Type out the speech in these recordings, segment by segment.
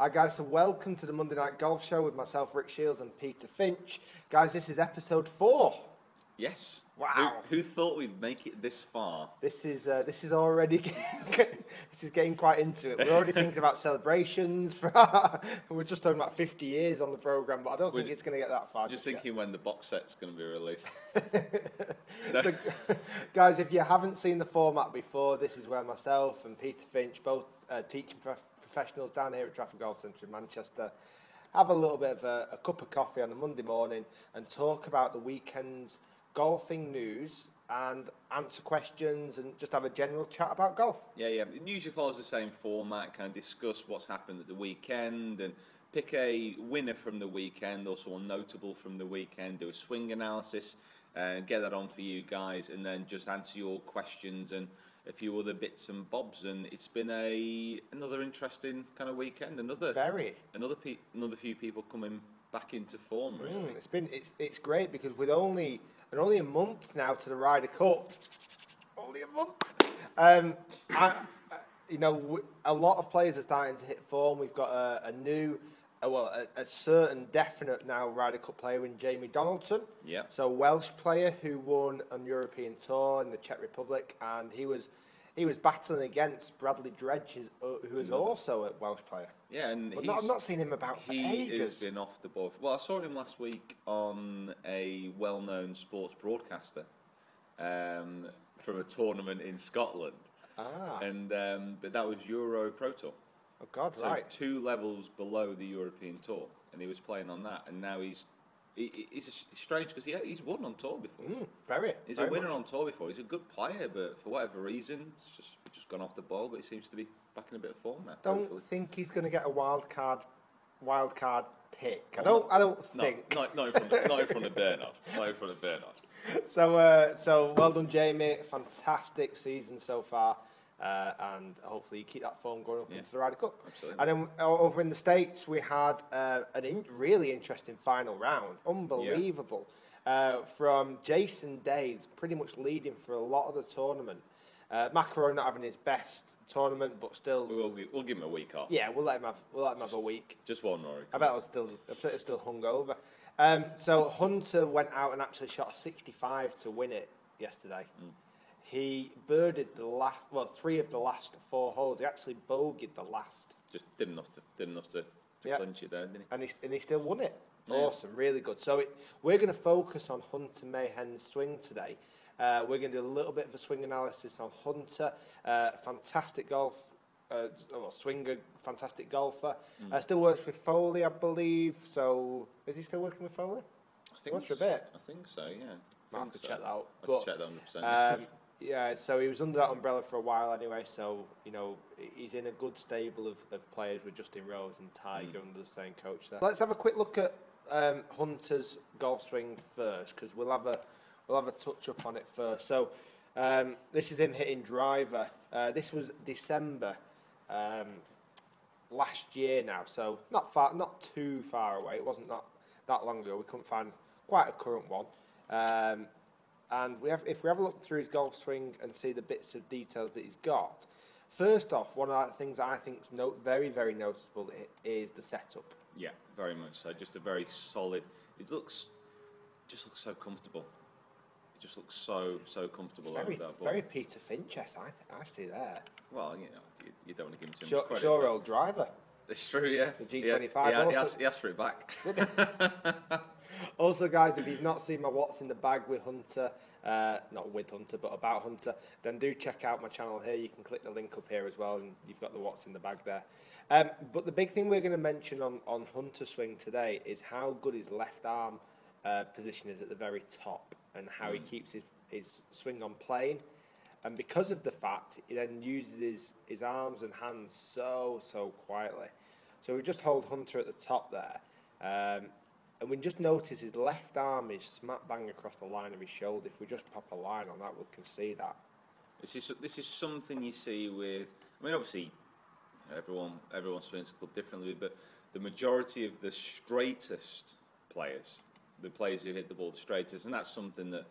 Hi guys, so welcome to the Monday Night Golf Show with myself, Rick Shiels, and Peter Finch. Guys, this is episode 4. Yes. Wow. Who thought we'd make it this far? This is already this is getting quite into it. We're already thinking about celebrations. We're just talking about 50 years on the program, but I don't think it's going to get that far. Just thinking when the box set's going to be released. So, guys, if you haven't seen the format before, this is where myself and Peter Finch, both teaching professionals down here at Trafford Golf Centre in Manchester, have a little bit of a cup of coffee on a Monday morning and talk about the weekend's golfing news and answer questions and just have a general chat about golf. Yeah. It usually follows the same format, kind of discuss what's happened at the weekend and pick a winner from the weekend or someone notable from the weekend, do a swing analysis and get that on for you guys, and then just answer your questions and a few other bits and bobs. And it's been another interesting kind of weekend. Another few people coming back into form. Really. It's great because with only a month now to the Ryder Cup. Only a month. A lot of players are starting to hit form. We've got a certain definite now Ryder Cup player in Jamie Donaldson. Yeah. So Welsh player who won on European Tour in the Czech Republic, and he was battling against Bradley Dredge, who is also a Welsh player. Yeah, and I've not seen him about for ages. He has been off the ball. Well, I saw him last week on a well-known sports broadcaster from a tournament in Scotland. But that was Euro Pro Tour. Oh God, so right. 2 levels below the European Tour, and he was playing on that, and now he's strange because he's won on tour before. He's a winner on tour before. He's a good player, but for whatever reason, it's just gone off the ball. But he seems to be back in a bit of form now. Don't think he's going to get a wild card pick. I don't think. Not in front of Bernard. Not in front of Bernard. So well done, Jamie. Fantastic season so far. And hopefully you keep that form going up into the Ryder Cup. Absolutely. And then over in the States, we had really interesting final round. Unbelievable. From Jason Day, pretty much leading for a lot of the tournament. McIlroy not having his best tournament, but still... We'll give him a week off. Yeah, we'll let him have a week. Just one, Rory. I bet it was still hungover. So Hunter went out and actually shot a 65 to win it yesterday. He birdied 3 of the last 4 holes. He actually bogeyed the last. Just did enough to clinch it there, didn't he? And he still won it. Yeah. Awesome, really good. So we're going to focus on Hunter Mahan's swing today. We're going to do a little bit of a swing analysis on Hunter. Fantastic swinger, fantastic golfer. Still works with Foley, I believe. So is he still working with Foley? I think for a bit. I think so. Yeah. Might have to check that out. Check that 100%. Yeah, so he was under that umbrella for a while anyway, so, he's in a good stable of players with Justin Rose and Tiger under the same coach there. Let's have a quick look at Hunter's golf swing first, because we'll have a touch up on it first. So, this is him hitting driver. This was December last year now, so not too far away. It wasn't that long ago. We couldn't find quite a current one. And if we have a look through his golf swing and see the bits of details that he's got, first off, one of the things I think is very, very noticeable is the setup. Yeah, very much so. Just a very solid. It looks so comfortable. It just looks so comfortable. Very Peter Finch, I see there. Well, you don't want to give him too much credit. Sure old driver. It's true, yeah. The G25. He asked for it back. Also, guys, if you've not seen my What's in the Bag with Hunter, not with Hunter, but about Hunter, then do check out my channel here. You can click the link up here as well, and you've got the What's in the Bag there. But the big thing we're going to mention on Hunter's swing today is how good his left arm position is at the very top, and how he keeps his swing on plane. And because of the fact, he then uses his arms and hands so quietly. So we just hold Hunter at the top there. And we just notice his left arm is smack bang across the line of his shoulder. If we just pop a line on that, we can see that. This is something you see with... I mean, obviously, everyone swings the club differently, but the majority of the straightest players, the players who hit the ball the straightest, and that's something that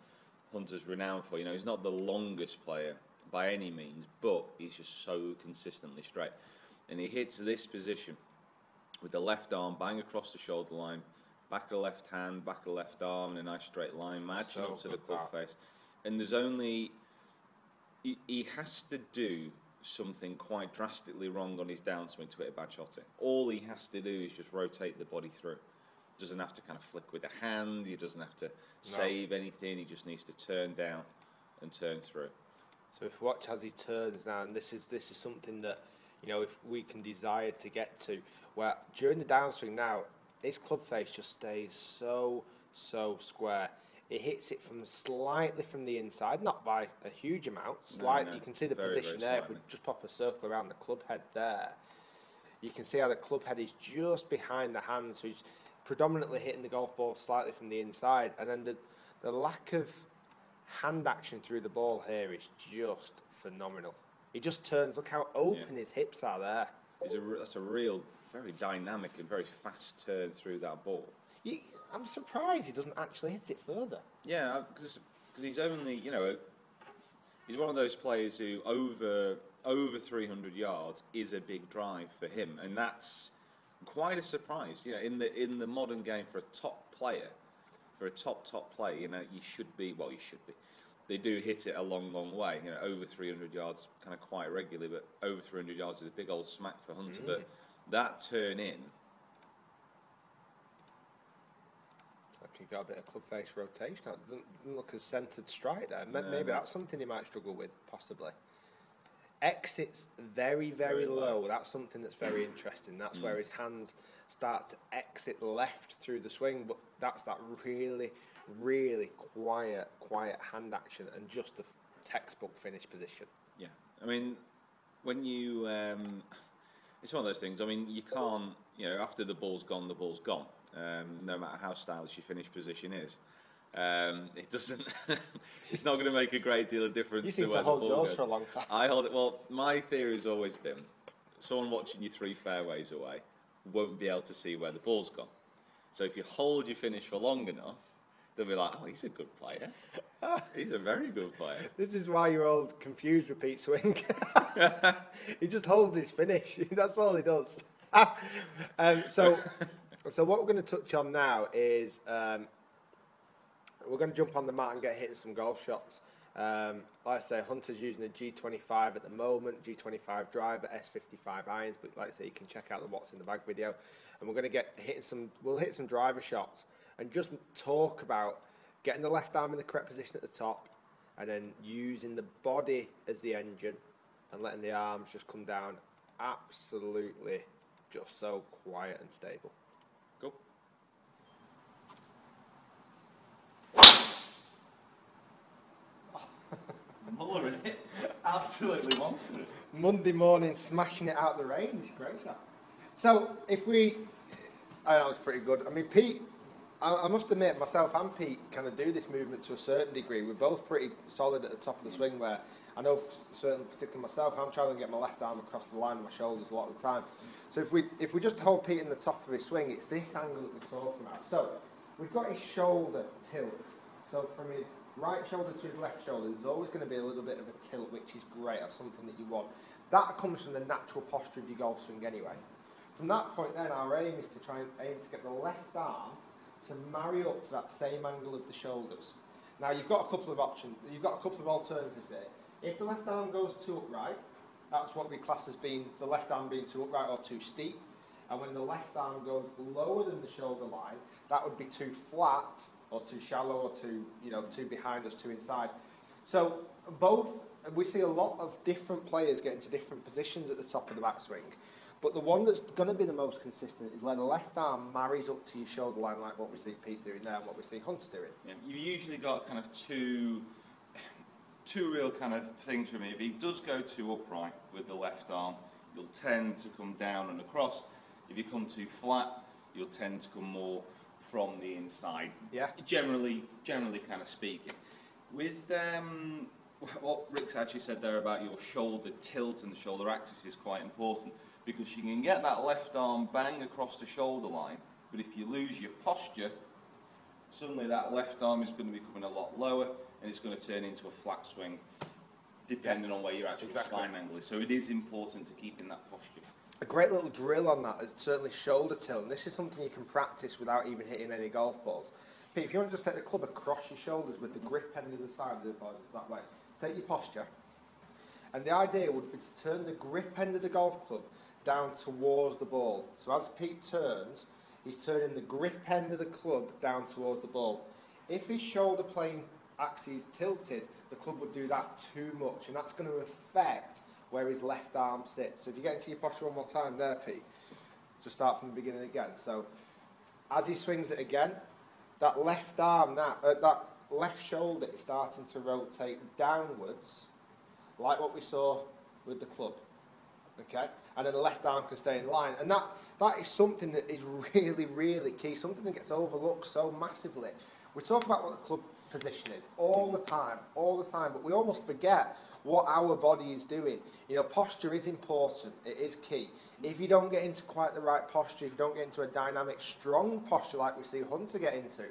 Hunter's renowned for. He's not the longest player by any means, but he's just so consistently straight. And he hits this position with the left arm, bang across the shoulder line, back of the left hand, back of the left arm, and a nice straight line, matching up to the club face. And there's only, he has to do something quite drastically wrong on his downswing to hit a bad shot in. All he has to do is just rotate the body through. Doesn't have to kind of flick with the hand, he doesn't have to save anything, he just needs to turn down and turn through. So if you watch as he turns now, and this is something that, you know, if we can desire to get to, where during the downswing now, his club face just stays so square. It hits it from slightly from the inside, not by a huge amount, slightly. No. You can see the position there. If we just pop a circle around the club head there, you can see how the club head is just behind the hand, so he's predominantly hitting the golf ball slightly from the inside, and then the lack of hand action through the ball here is just phenomenal. He just turns. Look how open his hips are there. That's a real, very dynamic and very fast turn through that ball. I'm surprised he doesn't actually hit it further. Yeah, because he's only, you know, he's one of those players who over 300 yards is a big drive for him, and that's quite a surprise. You know, in the modern game for a top player, for a top player, you know, you should be. They do hit it a long way. You know, over 300 yards, kind of quite regularly, but over 300 yards is a big old smack for Hunter. But that turn in. He got a bit of club face rotation. It doesn't look as centred strike there. Maybe that's something he might struggle with, possibly. Exits very low. That's something that's very interesting. That's where his hands start to exit left through the swing, but that's that really quiet hand action and just a textbook finish position. Yeah, I mean, when you, it's one of those things. I mean, you can't, you know, after the ball's gone, the ball's gone. No matter how stylish your finish position is, it doesn't. It's not going to make a great deal of difference. You seem to hold yours for a long time. I hold it. Well, my theory has always been, someone watching you 3 fairways away won't be able to see where the ball's gone. So if you hold your finish for long enough, they'll be like, "Oh, he's a good player. He's a very good player." This is why you're all confused with Pete's swing. He just holds his finish. That's all he does. So what we're going to touch on now is we're going to jump on the mat and get hitting some golf shots. Like I say, Hunter's using a G25 at the moment, G25 driver, S55 irons, but like I say, you can check out the What's in the Bag video. And we're going to get we'll hit some driver shots and just talk about getting the left arm in the correct position at the top and then using the body as the engine and letting the arms just come down absolutely just so quiet and stable. Go. Muller in it. Absolutely monstrous. Monday morning, smashing it out the range. Great shot. So, that was pretty good. I mean, Pete, I must admit, myself and Pete kind of do this movement to a certain degree. We're both pretty solid at the top of the swing where I know, particularly myself, I'm trying to get my left arm across the line of my shoulders a lot of the time. So if we just hold Pete in the top of his swing, it's this angle that we're talking about. So we've got his shoulder tilt. So from his right shoulder to his left shoulder, there's always going to be a little bit of a tilt, which is great. That's something that you want. That comes from the natural posture of your golf swing anyway. From that point then, our aim is to try and get the left arm to marry up to that same angle of the shoulders. Now you've got a couple of options. You've got a couple of alternatives here. If the left arm goes too upright, that's what we class as being the left arm being too upright or too steep. And when the left arm goes lower than the shoulder line, that would be too flat or too shallow or too behind us, too inside. So we see a lot of different players get into different positions at the top of the backswing. But the one that's going to be the most consistent is where the left arm marries up to your shoulder line, like what we see Pete doing there and what we see Hunter doing. Yeah, you've usually got kind of two real kind of things for me. If he does go too upright with the left arm, you'll tend to come down and across. If you come too flat, you'll tend to come more from the inside. Yeah. Generally kind of speaking. With what Rick's actually said there about your shoulder tilt and the shoulder axis is quite important, because you can get that left arm bang across the shoulder line, but if you lose your posture, suddenly that left arm is going to be coming a lot lower and it's going to turn into a flat swing, depending on where your actual spine angle is. So it is important to keep in that posture. A great little drill on that is certainly shoulder tilt, and this is something you can practice without even hitting any golf balls. Pete, if you want to just take the club across your shoulders with the grip end of the side of the ball, that way, take your posture, and the idea would be to turn the grip end of the golf club down towards the ball. So as Pete turns, he's turning the grip end of the club down towards the ball. If his shoulder plane axis is tilted, the club would do that too much, and that's going to affect where his left arm sits. So if you get into your posture one more time there, Pete, just start from the beginning again. So as he swings it again, that left arm, that left shoulder is starting to rotate downwards, like what we saw with the club. Okay? And then the left arm can stay in line. And that is something that is really, really key, something that gets overlooked so massively. We talk about what the club position is all the time, but we almost forget what our body is doing. You know, posture is important, it is key. If you don't get into quite the right posture, if you don't get into a dynamic, strong posture like we see Hunter get into,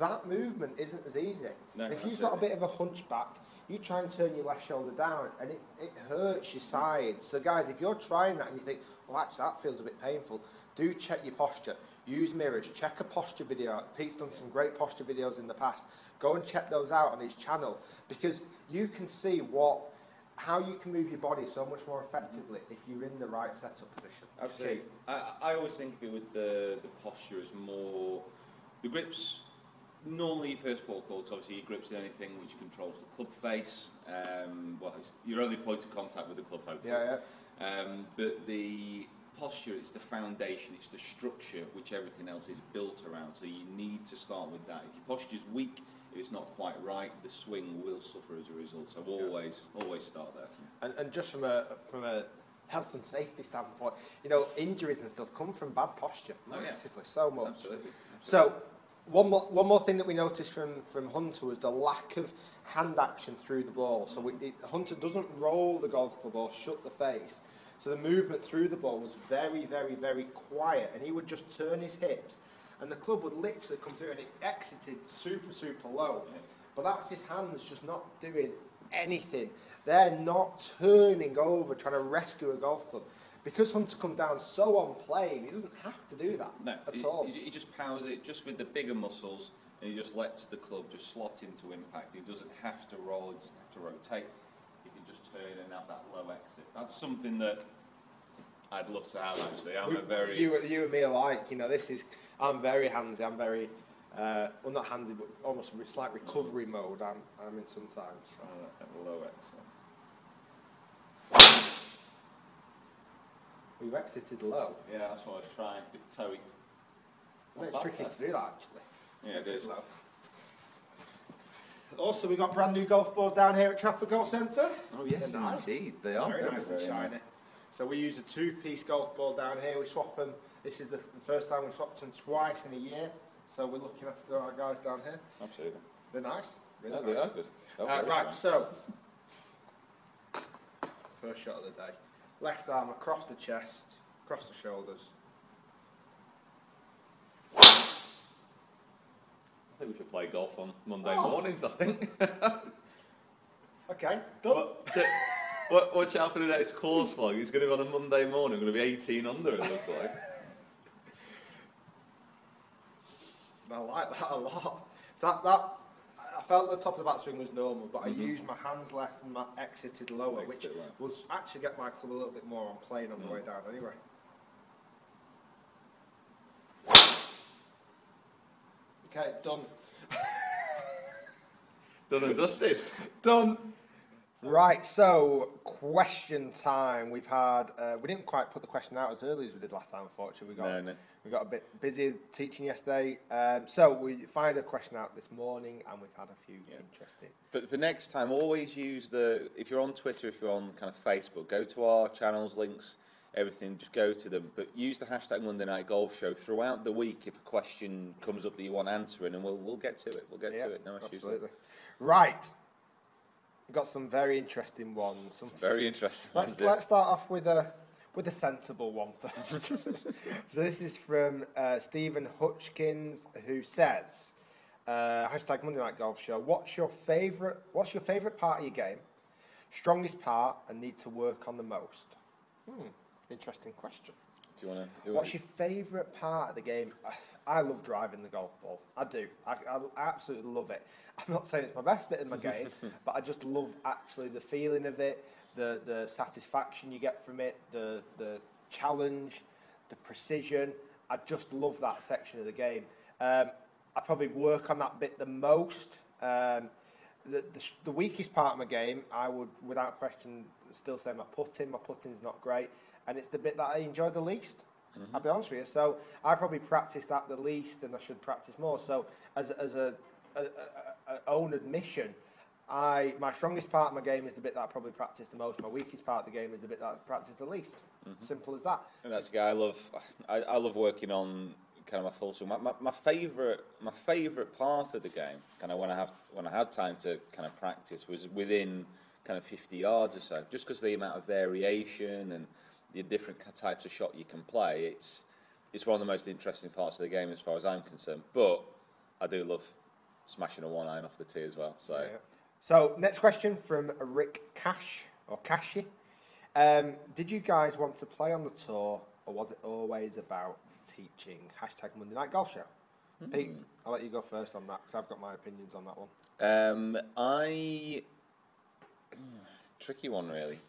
that movement isn't as easy. No, if you've got a bit of a hunchback, you try and turn your left shoulder down and it hurts your side. So guys, if you're trying that and you think, well actually that feels a bit painful, do check your posture. Use mirrors, check a posture video. Pete's done some great posture videos in the past. Go and check those out on his channel, because you can see how you can move your body so much more effectively if you're in the right setup position. Absolutely. I always think of it with the posture as more, the grips, normally your first port of call, obviously your grips in anything which controls the club face. Well, it's your only point of contact with the club, hopefully. Yeah. But the posture, it's the foundation, it's the structure which everything else is built around. So you need to start with that. If your posture's weak, if it's not quite right, the swing will suffer as a result. So always start there. And just from a health and safety standpoint, you know, injuries and stuff come from bad posture massively, so much. Absolutely. So one more thing that we noticed from Hunter was the lack of hand action through the ball. So Hunter doesn't roll the golf club or shut the face. So the movement through the ball was very, very, very quiet, and he would just turn his hips, and the club would literally come through, and it exited super, super low. But that's his hands just not doing anything. They're not turning over, trying to rescue a golf club. Because Hunter comes down so on plane, he doesn't have to do that at all. He just powers it just with the bigger muscles, and he just lets the club just slot into impact. He doesn't have to roll, he doesn't have to rotate. He can just turn and have that low exit. That's something that I'd love to have, actually. You and me alike. You know, I'm very handsy. I'm very, well, not handsy, but almost slight recovery mode. I'm in sometimes. Low exit. You exited low. Yeah, that's what I was trying. A bit toey. It's tricky to do that, actually. Yeah, it is. Low. Also, we've got brand new golf balls down here at Trafford Golf Centre. Oh yes, nice. Indeed. They are very nice and shiny. Nice. So we use a two-piece golf ball down here. We swap them. This is the first time we've swapped them twice in a year. So we're looking after our guys down here. Absolutely. They're nice. Really nice. They are good. Right, so first shot of the day. Left arm across the chest, across the shoulders. I think we should play golf on Monday mornings, I think. Okay, done. Watch out for the next course log. It's going to be on a Monday morning. Going to be 18 under, it looks like. I like that a lot. So I felt the top of the backswing was normal, but I used my hands left and my exited lower, which will actually get my club a little bit more on plane on the way down anyway. Okay, done. Done and dusted. Done. Right, so question time. We've had we didn't quite put the question out as early as we did last time. Unfortunately, we got a bit busy teaching yesterday. So we find a question out this morning, and we've had a few interesting. But for next time, always use if you're on Twitter, if you're on kind of Facebook, go to our channels, links, everything. Just go to them. But use the hashtag Monday Night Golf Show throughout the week if a question comes up that you want answering, and we'll get to it. We'll get to it. No issues. Absolutely. Right. We've got some very interesting ones. Very interesting ones. Let's start off with a sensible one first. So this is from Stephen Hutchkins, who says, hashtag Monday Night Golf Show, what's your favourite part of your game, strongest part, and need to work on the most? Interesting question. Do you want to? What's your favourite part of the game? I love driving the golf ball. I do. I absolutely love it. I'm not saying it's my best bit of my game, but I just love actually the feeling of it, the satisfaction you get from it, the challenge, the precision. I just love that section of the game. I probably work on that bit the most. The weakest part of my game, I would, without question, still say my putting. My putting's not great, and it's the bit that I enjoy the least. I'll be honest with you. So I probably practice that the least, and I should practice more. So as a own admission, my strongest part of my game is the bit that I probably practice the most. My weakest part of the game is the bit that I practice the least. Simple as that. And that's a guy I love working on kind of my full swing. My favourite part of the game, kind of when I had time to kind of practice, was within kind of 50 yards or so, just because of the amount of variation and the different types of shot you can play. It's one of the most interesting parts of the game as far as I'm concerned. But I do love smashing a 1-iron off the tee as well. So, So next question from Rick Cash or Cashy. Did you guys want to play on the tour, or was it always about teaching? # Monday Night Golf Show. Pete, I'll let you go first on that because I've got my opinions on that one. Tricky one, really.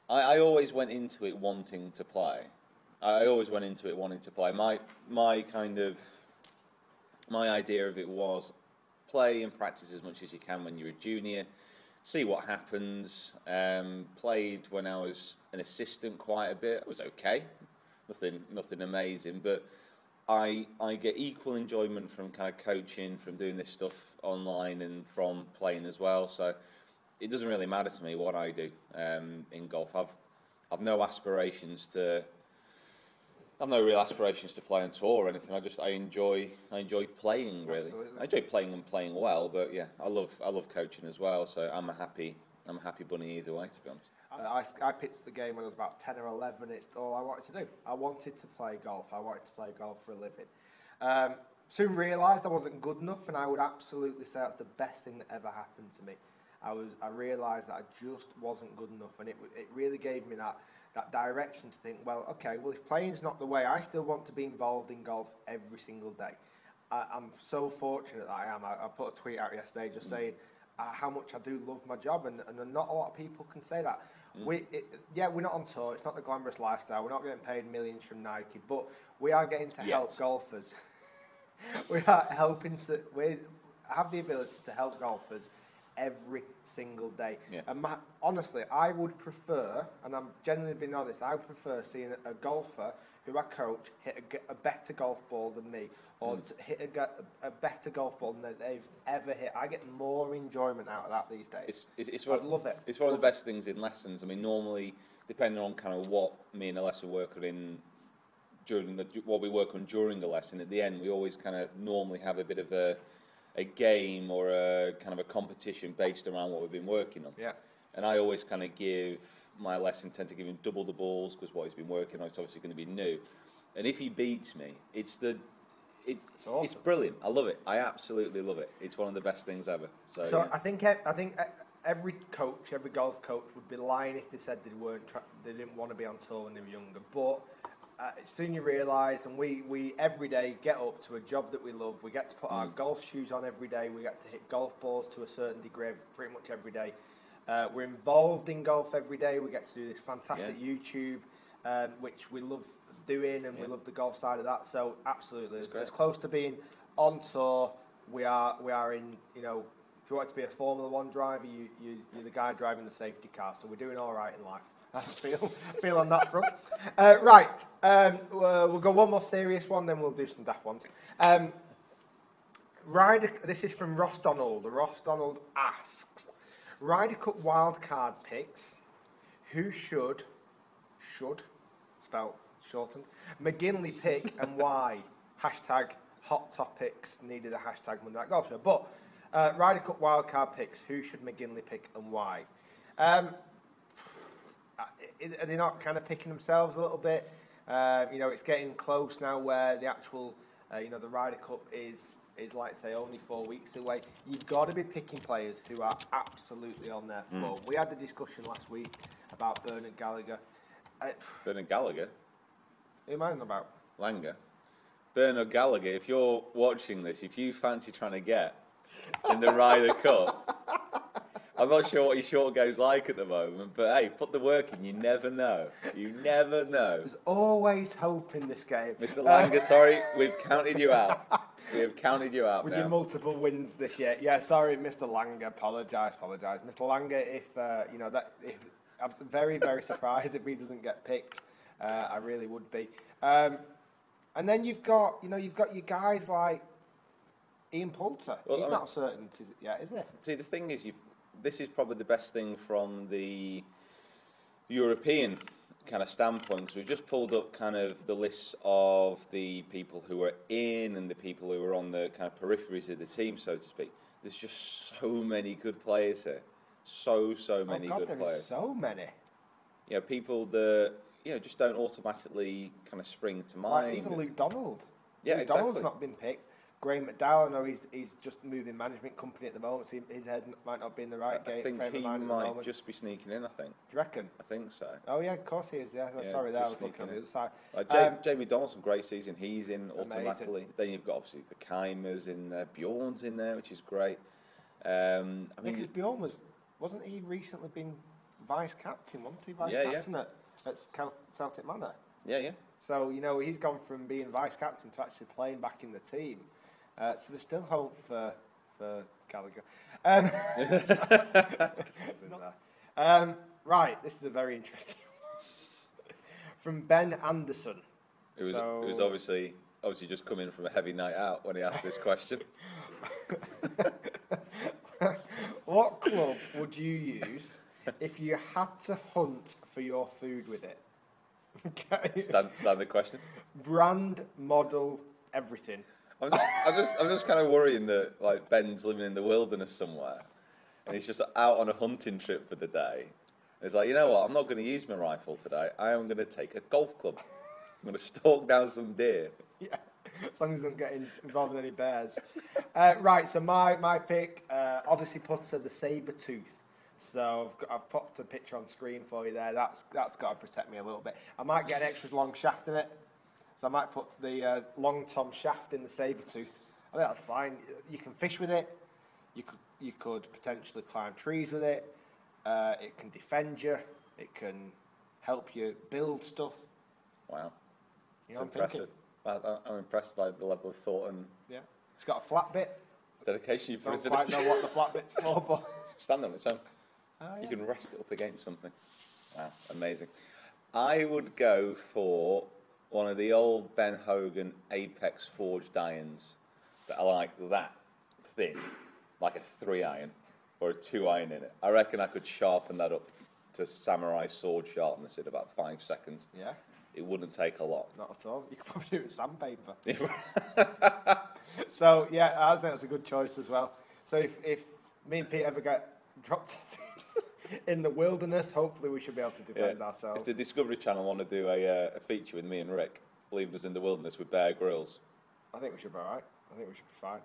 I always went into it wanting to play. My idea of it was play and practice as much as you can when you're a junior, see what happens. Played when I was an assistant quite a bit. It was okay, nothing amazing, but I get equal enjoyment from kind of coaching, from doing this stuff online, and from playing as well. So it doesn't really matter to me what I do in golf. I've no aspirations to. I've no real aspirations to play on tour or anything. I enjoy playing, really. Absolutely. I enjoy playing and playing well, but yeah, I love coaching as well. So I'm a happy bunny either way, to be honest. I picked the game when I was about 10 or 11. It's all I wanted to do. I wanted to play golf. I wanted to play golf for a living. Soon realised I wasn't good enough, and I would absolutely say that's the best thing that ever happened to me. I realised that I just wasn't good enough, and it really gave me that direction to think, well, okay, well, if playing's not the way, I still want to be involved in golf every single day. I'm so fortunate that I am. I put a tweet out yesterday just saying how much I do love my job, and not a lot of people can say that. We're not on tour, it's not the glamorous lifestyle, we're not getting paid millions from Nike, but we are getting to help golfers. We have the ability to help golfers every single day. Yeah. And honestly, I would prefer, and I'm genuinely being honest, I would prefer seeing a golfer who I coach hit a better golf ball than me, or to hit a better golf ball than they've ever hit. I get more enjoyment out of that these days. I love it. It's one of the best things in lessons. I mean, normally, depending on kind of what me and the lesson worker in what we work on during the lesson, at the end, we always kind of normally have a bit of a game or a kind of a competition based around what we've been working on. Yeah. And I always kind of tend to give him double the balls, because what he's been working on is obviously going to be new. And if he beats me, it's awesome. It's brilliant. I love it. I absolutely love it. It's one of the best things ever. So yeah. I think every coach, every golf coach would be lying if they said they didn't want to be on tour when they were younger. But soon you realise, and we every day get up to a job that we love. We get to put our golf shoes on every day. We get to hit golf balls to a certain degree pretty much every day. We're involved in golf every day. We get to do this fantastic YouTube, which we love doing, and we love the golf side of that. So absolutely, as close to being on tour, we are in. You know, if you want to be a Formula One driver, you're the guy driving the safety car. So we're doing all right in life. I feel on that front. We'll go one more serious one, then we'll do some daft ones. This is from Ross Donald. Ross Donald asks, Ryder Cup wildcard picks, who should, spelled shortened, McGinley pick and why? #hot topics, needed a # Monday Night Golf Show. But Ryder Cup wildcard picks, who should McGinley pick and why? Are they not kind of picking themselves a little bit? It's getting close now where the actual, the Ryder Cup is like, say, only 4 weeks away. You've got to be picking players who are absolutely on their form. We had the discussion last week about Bernard Gallagher. Bernard Gallagher. Who am I on about? Langer. Bernard Gallagher, if you're watching this, if you fancy trying to get in the Ryder Cup, I'm not sure what your short game's like at the moment, but hey, put the work in. You never know. You never know. There's always hope in this game. Mr. Langer, sorry, we've counted you out. We have counted you out with now. your multiple wins this year. Yeah, sorry, Mr. Langer. Apologise. Mr. Langer, I'm very, very surprised if he doesn't get picked. I really would be. And then you've got your guys like Ian Poulter. Well, He's not certain yet, is he? See, the thing is, this is probably the best thing from the European kind of standpoint, because we've just pulled up kind of the lists of the people who are in and the people who are on the kind of peripheries of the team, so to speak. There's just so many good players here. So many good players. There is so many. You know, people that just don't automatically kind of spring to mind. Like even Luke Donald. Yeah, Luke exactly. Donald's not been picked. Graham McDowell, I know he's just moving management company at the moment, so his head might not be in the right I think frame he of mind at the might moment. just be sneaking in, I think. Do you reckon? I think so. Oh, yeah, of course he is, yeah. Sorry, I was looking on the other side. Like Jamie Donaldson, great season. He's in automatically. Amazing. Then you've got, obviously, the Keimers in there. Bjorn's in there, which is great. I mean, because Bjorn wasn't he recently been vice-captain, wasn't he? Vice-captain at Celtic Manor. Yeah. So, he's gone from being vice-captain to actually playing back in the team. So there's still hope for Gallagher. Right, this is a very interesting one. From Ben Anderson. It was obviously just coming from a heavy night out when he asked this question. What club would you use if you had to hunt for your food with it? Okay. Standard question. Brand, model, everything. I'm just kind of worrying that like Ben's living in the wilderness somewhere, and he's just out on a hunting trip for the day. And he's like, you know what? I'm not going to use my rifle today. I am going to take a golf club. I'm going to stalk down some deer. Yeah, as long as I don't get involved in any bears. Right. So my pick, obviously putter the saber tooth. So I've popped a picture on screen for you there. That's got to protect me a little bit. I might get an extra long shaft in it. So I might put the long tom shaft in the saber tooth. I think that's fine. You can fish with it. You could potentially climb trees with it. It can defend you. It can help you build stuff. Wow, It's impressive. I'm impressed by the level of thought and it's got a flat bit. dedication you put into Don't this. quite know what the flat bit's for, but Stand on its own. yeah. You can rest it up against something. Wow, amazing. I would go for one of the old Ben Hogan Apex forged irons that are like that thin, like a 3-iron or a 2-iron in it. I reckon I could sharpen that up to samurai sword sharpness in about 5 seconds. Yeah. It wouldn't take a lot. Not at all. You could probably do it with sandpaper. So, yeah, I think that's a good choice as well. So if me and Pete ever get dropped off in the wilderness, hopefully we should be able to defend ourselves. If the Discovery Channel want to do a feature with me and Rick, leaving us in the wilderness with Bear Grylls, I think we should be all right. I think we should be fine.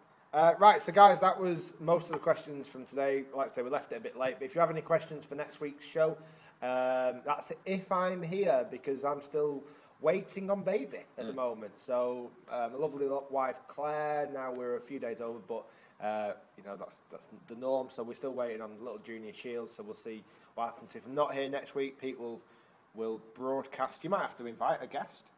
Right, so guys, that was most of the questions from today. Like I say, we left it a bit late, but if you have any questions for next week's show, that's if I'm here, because I'm still waiting on baby at the moment. So my lovely wife Claire, now we're a few days over, but that's the norm. So we're still waiting on little junior Shiels. So we'll see what happens. If I'm not here next week, Pete will broadcast. You might have to invite a guest.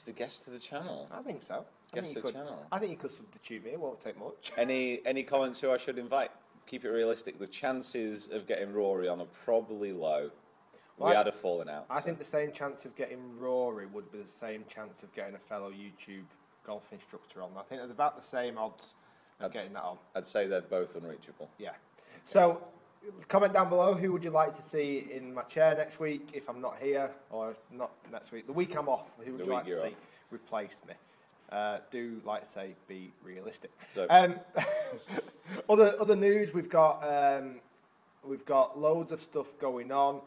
a guest to the channel. I think so. Guest to the channel. I think you could substitute me. It won't take much. Any comments who I should invite? Keep it realistic. The chances of getting Rory on are probably low. We had a falling out. I think the same chance of getting Rory would be the same chance of getting a fellow YouTube golf instructor on. I think there's about the same odds of getting that on. I'd say they're both unreachable. Yeah. So, comment down below, who would you like to see in my chair next week if I'm not here, or not next week, the week I'm off, who would you like to see replace me? Do, like I say, be realistic. So, other news, we've got loads of stuff going on.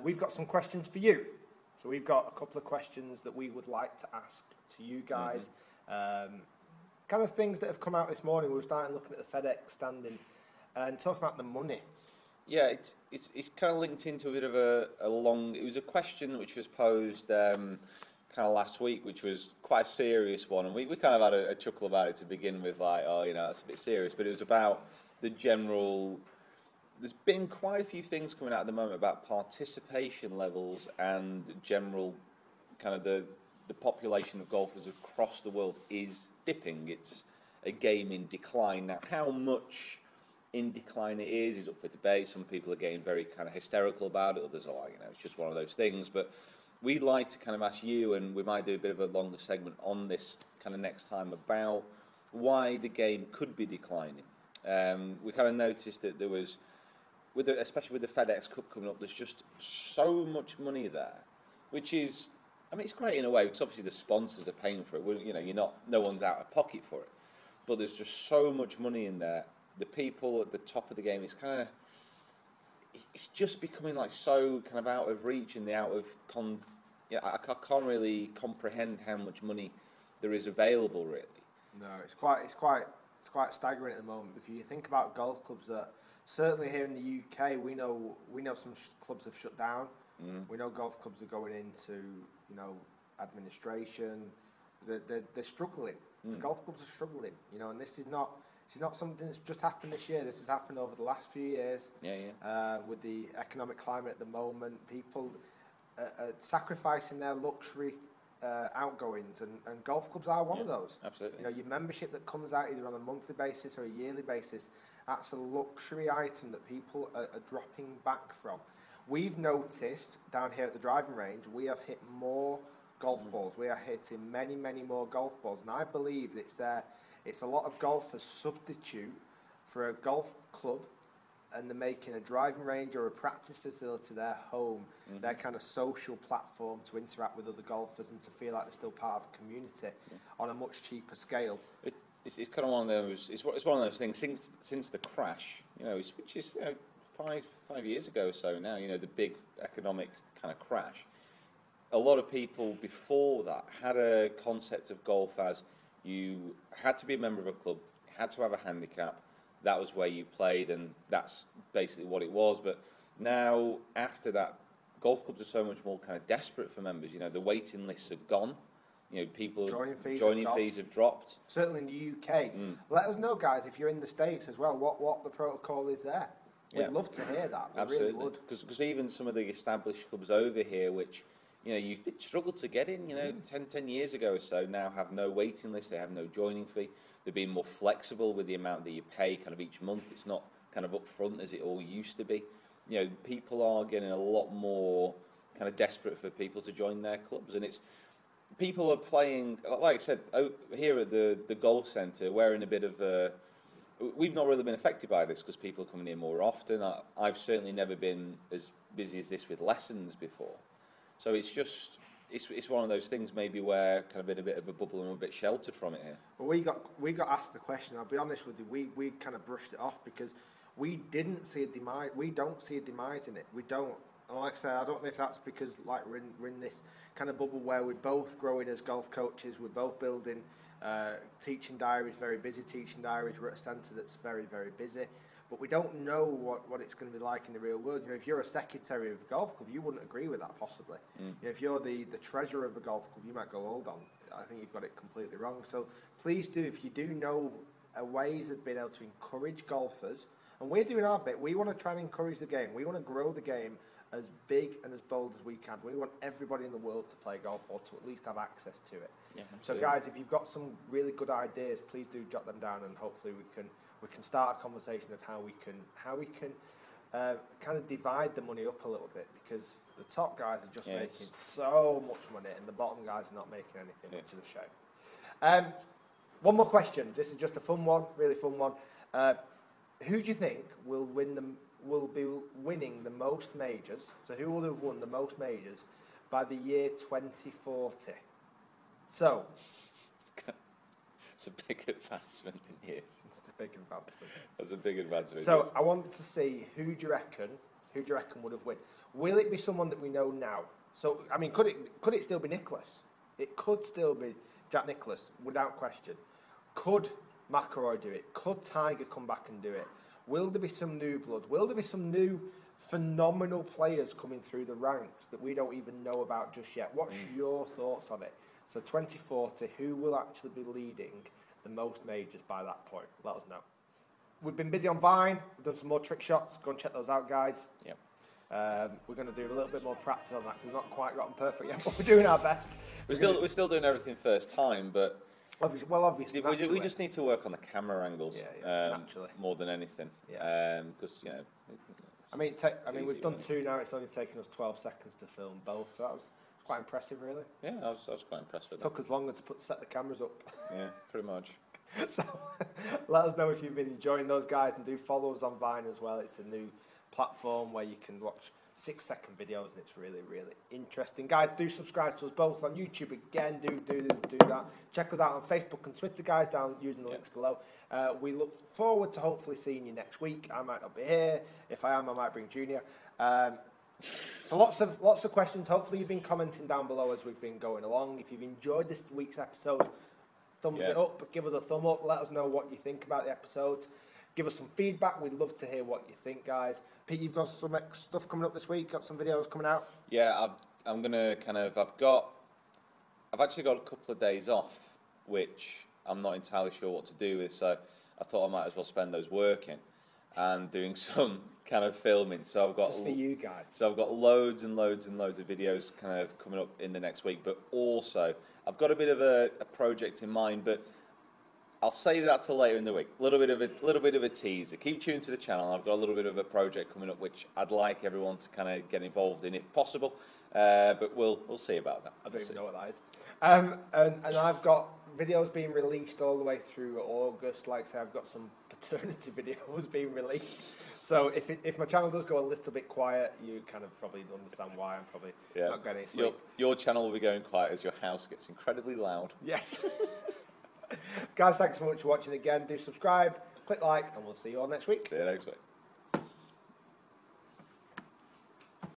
We've got some questions for you. So we've got a couple of questions that we would like to ask to you guys. Kind of things that have come out this morning. We were starting looking at the FedEx standing and talking about the money. Yeah, it's kind of linked into a bit of a long. It was a question which was posed kind of last week, which was quite a serious one, and we kind of had a chuckle about it to begin with, like, oh, that's a bit serious. But it was about the general. There's been quite a few things coming out at the moment about participation levels and general kind of the population of golfers across the world is dipping. It's a game in decline now. How much in decline it is up for debate. Some people are getting very kind of hysterical about it. Others are like, it's just one of those things. But we'd like to kind of ask you, and we might do a bit of a longer segment on this kind of next time, about why the game could be declining. We kind of noticed that there was, especially with the FedEx Cup coming up, there's just so much money there, which is, it's great in a way because obviously the sponsors are paying for it. No one's out of pocket for it, but there's just so much money in there. The people at the top of the game, it's just becoming like so kind of out of reach and I can't really comprehend how much money there is available, really. No, it's quite staggering at the moment, because you think about golf clubs that certainly here in the UK we know some clubs have shut down. We know golf clubs are going into administration. They're struggling. The golf clubs are struggling, and this is not something that's just happened this year. This has happened over the last few years. With the economic climate at the moment, people are sacrificing their luxury outgoings, and golf clubs are one of those. Absolutely. Your membership that comes out either on a monthly basis or a yearly basis, that's a luxury item that people are dropping back from. We've noticed down here at the driving range, we have hit more golf balls. We are hitting many, many more golf balls, and I believe it's a lot of golfers substitute for a golf club, and they're making a driving range or a practice facility their home, their kind of social platform to interact with other golfers and to feel like they're still part of a community on a much cheaper scale. It's kind of one of those. It's one of those things since the crash, which is 5 years ago or so now. The big economic kind of crash. A lot of people before that had a concept of golf as you had to be a member of a club, you had to have a handicap. That was where you played, and that's basically what it was. But now, after that, golf clubs are so much more kind of desperate for members. The waiting lists are gone. People joining fees have dropped. Certainly in the UK. Let us know, guys, if you're in the States as well, what the protocol is there. We'd love to hear that. We Absolutely. Really would. Because even some of the established clubs over here, which you did struggle to get in, 10 years ago or so, now have no waiting list, they have no joining fee. They're being more flexible with the amount that you pay kind of each month. It's not kind of upfront as it all used to be. People are getting a lot more kind of desperate for people to join their clubs. And people are playing, like I said, here at the Golf Centre, we're in a bit of a... We've not really been affected by this because people are coming in more often. I've certainly never been as busy as this with lessons before. So it's one of those things maybe where kind of in a bit of a bubble and we're a bit sheltered from it here. Well, we got asked the question. I'll be honest with you. We kind of brushed it off because we didn't see a demise. We don't see a demise in it. We don't. And like I said, I don't know if that's because like we're in this kind of bubble where we're both growing as golf coaches. We're both building teaching diaries, very busy teaching diaries. We're at a centre that's very, very busy. But we don't know what it's going to be like in the real world. If you're a secretary of the golf club, you wouldn't agree with that possibly. If you're the treasurer of the golf club, you might go, hold on, I think you've got it completely wrong. So please do, if you do know ways of being able to encourage golfers, and we're doing our bit, we want to try and encourage the game. We want to grow the game as big and as bold as we can. We want everybody in the world to play golf or to at least have access to it. So guys, if you've got some really good ideas, please do jot them down, and hopefully we can start a conversation of how we can kind of divide the money up a little bit, because the top guys are just making so much money and the bottom guys are not making anything, which is a shame. One more question. This is just a fun one, really fun one. Who do you think will be winning the most majors? So who will have won the most majors by the year 2040? So it's a big advancement in years. It's a big advancement. That's a big advancement. So I wanted to see who do you reckon would have won? Will it be someone that we know now? So I mean, could it still be Nicklaus? It could still be Jack Nicklaus, without question. Could McIlroy do it? Could Tiger come back and do it? Will there be some new blood? Will there be some new phenomenal players coming through the ranks that we don't even know about just yet? What's your thoughts on it? So 2040, who will actually be leading the most majors by that point? Let us know. We've been busy on Vine. We've done some more trick shots. Go and check those out, guys. Yep. We're going to do a little bit more practice on that. We've not quite gotten perfect yet, but we're doing our best. We're still doing everything first time, but obviously, we just need to work on the camera angles naturally, more than anything. Yeah. Because I mean, we've done 2 now. It's only taken us 12 seconds to film both, so that was quite impressive, really. Yeah, I was quite impressed with that. It took us longer to set the cameras up. Yeah, pretty much. So let us know if you've been enjoying those, guys, and do follow us on Vine as well. It's a new platform where you can watch 6-second videos, and it's really, really interesting. Guys, do subscribe to us both on YouTube. Again, do that. Check us out on Facebook and Twitter, guys, down using the links below. We look forward to hopefully seeing you next week. I might not be here. If I am, I might bring Junior. So lots of questions. Hopefully you've been commenting down below as we've been going along. If you've enjoyed this week's episode, thumbs it up, give us a thumb up, let us know what you think about the episodes. Give us some feedback. We'd love to hear what you think, guys. Pete, you've got some stuff coming up this week. Got some videos coming out. Yeah, I'm gonna I've actually got a couple of days off, which I'm not entirely sure what to do with. So I thought I might as well spend those working and doing some kind of filming. So I've got just for you guys. So I've got loads and loads and loads of videos kind of coming up in the next week. But also I've got a bit of a project in mind, but I'll save that till later in the week. A little bit of a teaser. Keep tuned to the channel. I've got a little bit of a project coming up which I'd like everyone to kind of get involved in if possible. But we'll see about that. I don't even know what that is. And I've got videos being released all the way through August. Like I say, I've got some paternity videos being released. So if my channel does go a little bit quiet, you kind of probably understand why I'm probably not getting sleep. Your channel will be going quiet as your house gets incredibly loud. Yes. Guys, thanks so much for watching again. Do subscribe, click like, and we'll see you all next week. See you next week.